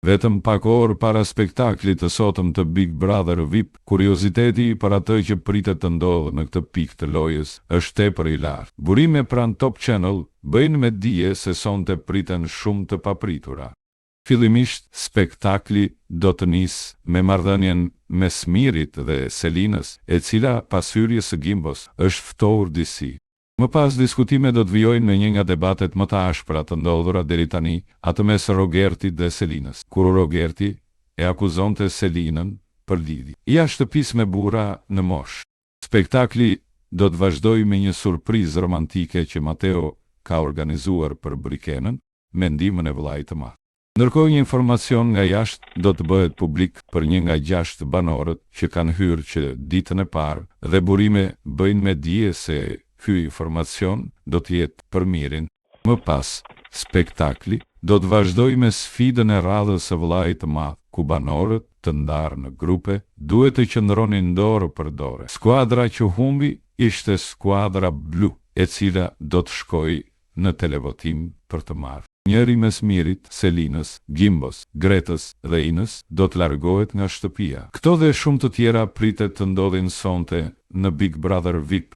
Vetëm pak orë para spektaklit të sotëm të Big Brother VIP, kurioziteti për atë që pritet të ndodhë në këtë pikë të lojës është tepër i lartë. Burime pranë Top Channel bëjnë me dije se sonte priten shumë të papritura. Fillimisht, spektakli do të nisë me marrëdhënien mes Smirit dhe Selinës, e cila pas hyrjes së Gimbos është ftohur disi. Më pas diskutime do të vijojnë me një nga debatet më të ashpra të ndodhura deri tani, atë mes Rogertit dhe Selinës, kur Rogerti e akuzonte Selinën për lidhje jashtë shtëpisë me burra në moshë. Spektakli do të vazhdojë me një surprizë romantike që Mateo ka organizuar për Brikenën me ndihmën e vllajit të madh. Ndërkohë, një informacion nga jashtë do të bëhet publik për një nga 6 banorët që kanë hyrë që ditën e parë dhe burime bëjnë me dije se ky informacion do të jetë për mirin. Më pas, spektakli do të vazhdojë me sfidën e radhës së vllajit të madh, ku banorët të ndarë në grupe duhet të qëndronin dorë për dorë. Skuadra që humbi ishte skuadra blu, e cila do të shkojë në televotim për të marrë. Njëri mes Mirit, Selinës, Gimbos, Gretës dhe Inës do të largohet nga shtëpia. Këto dhe shumë të tjera pritet të ndodhin sonte në Big Brother VIP.